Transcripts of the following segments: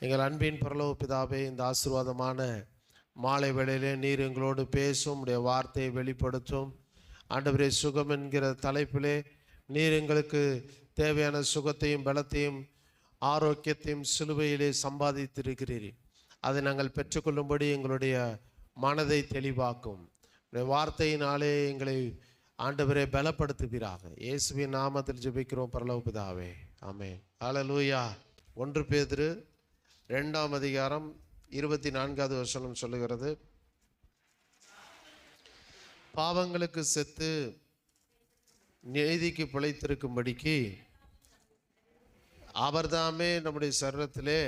எங்கள் அன்பின் பரலோக பிதாவே, இந்த ஆசீர்வாதமான மாலை வேளையிலே நீர் எங்களோடு பேசும், உடைய வார்த்தையை வெளிப்படுத்தும். ஆண்டவரே, சுகம் என்கிற தலைப்பிலே நீர் எங்களுக்கு தேவையான சுகத்தையும் பலத்தையும் ஆரோக்கியத்தையும் சிலுவையிலே சம்பாதித்திருக்கிறீர். அதை நாங்கள் பெற்றுக்கொள்ளும்படி எங்களுடைய மனதை தெளிவாக்கும். உடைய வார்த்தையினாலே எங்களை ஆண்டவரே பலப்படுத்துவீராக. இயேசுவின் நாமத்தில் ஜெபிக்கிறோம் பரலோக பிதாவே, ஆமென். ஹல்லேலூயா. 1 பேதுரு 2ஆம் அதிகாரம் 24வது வசனம் சொல்லுகிறது, பாவங்களுக்கு செத்து நீதிக்கு பிழைத்திருக்கும்படிக்கு அவர்தாமே நம்முடைய சரீரத்திலே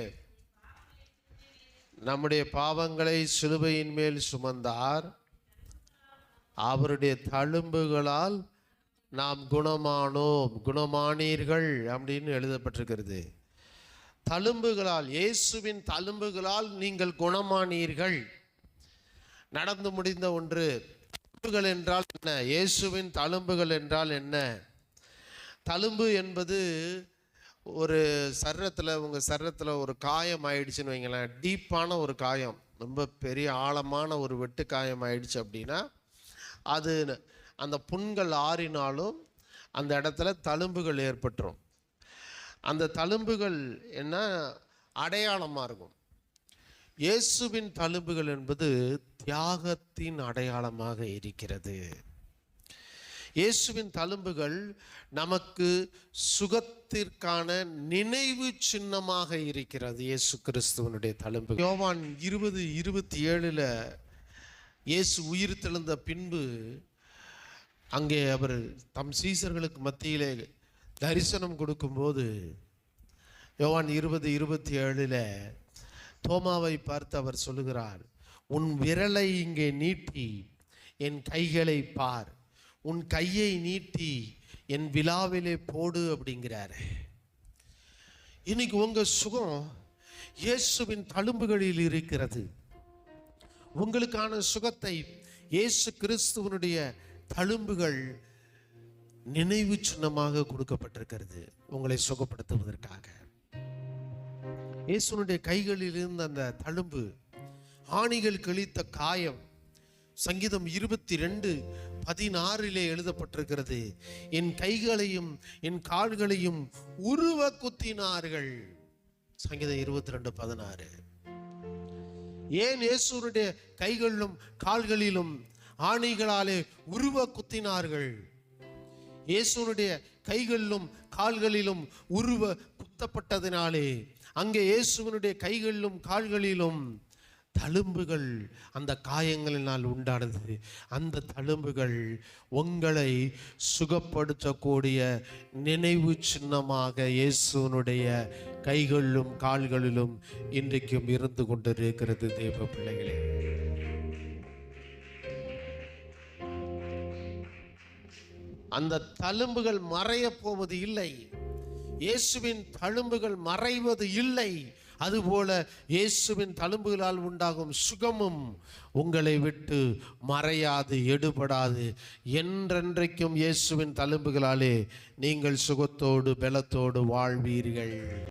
நம்முடைய பாவங்களை சிலுவையின் மேல் சுமந்தார். அவருடைய தழும்புகளால் நாம் குணமானோம், குணமானீர்கள் அப்படின்னு எழுதப்பட்டிருக்கிறது. தழும்புகளால், இயேசுவின் தழும்புகளால் நீங்கள் குணமானீர்கள். நடந்து முடிந்த ஒன்று. தழும்புகள் என்றால் என்ன? இயேசுவின் தழும்புகள் என்றால் என்ன? தழும்பு என்பது ஒரு சரீரத்தில், உங்கள் சரீரத்தில் ஒரு காயம் ஆயிடுச்சுன்னு வைங்களேன், டீப்பான ஒரு காயம், ரொம்ப பெரிய ஆழமான ஒரு வெட்டு காயம் ஆயிடுச்சு அப்படின்னா அது அந்த புண்கள் ஆறினாலும் அந்த இடத்துல தழும்புகள் ஏற்பட்டுரும். அந்த தழும்புகள் என்ன அடையாளமாக இருக்கும். இயேசுவின் தழும்புகள் என்பது தியாகத்தின் அடையாளமாக இருக்கிறது. இயேசுவின் தழும்புகள் நமக்கு சுகத்திற்கான நினைவு சின்னமாக இருக்கிறது. இயேசு கிறிஸ்துவனுடைய தழும்பு. யோவான் 20:27 இயேசு உயிர் தெழுந்த பின்பு அங்கே அவர் தம் சீசர்களுக்கு மத்தியிலே தரிசனம் கொடுக்கும்போது, யோவான் 20:27 தோமாவை பார்த்து அவர் சொல்லுகிறார், உன் விரலை இங்கே நீட்டி என் கைகளை பார், உன் கையை நீட்டி என் விலாவிலே போடு அப்படிங்கிறார். இன்னைக்கு உங்க சுகம் இயேசுவின் தழும்புகளில் இருக்கிறது. உங்களுக்கான சுகத்தை இயேசு கிறிஸ்துவனுடைய தழும்புகள் நினைவு சின்னமாக கொடுக்கப்பட்டிருக்கிறது, உங்களை சுகப்படுத்துவதற்காக. இயேசுனுடைய கைகளில் இருந்த அந்த தழும்பு, ஆணிகள் கிழித்த காயம். சங்கீதம் 22:16 எழுதப்பட்டிருக்கிறது, என் கைகளையும் என் கால்களையும் உருவ குத்தினார்கள். சங்கீதம் 22:16. ஏன் இயேசுனுடைய கைகளிலும் கால்களிலும் ஆணிகளாலே உருவ குத்தினார்கள்? இயேசுனுடைய கைகளிலும் கால்களிலும் உருவ குத்தப்பட்டதினாலே அங்கே இயேசுவினுடைய கைகளிலும் கால்களிலும் தழும்புகள், அந்த காயங்களினால் உண்டானது. அந்த தழும்புகள் உங்களை சுகப்படுத்தக்கூடிய நினைவு சின்னமாக இயேசுனுடைய கைகளிலும் கால்களிலும் இன்றைக்கும் இருந்து கொண்டிருக்கிறது. தேவ பிள்ளைகளே, அந்த தழும்புகள் மறைய போவது இல்லை. இயேசுவின் தழும்புகள் மறைவது இல்லை. அதுபோல இயேசுவின் தழும்புகளால் உண்டாகும் சுகமும் உங்களை விட்டு மறையாது, எடுபடாது. என்றென்றைக்கும் இயேசுவின் தழும்புகளாலே நீங்கள் சுகத்தோடு பலத்தோடு வாழ்வீர்கள்.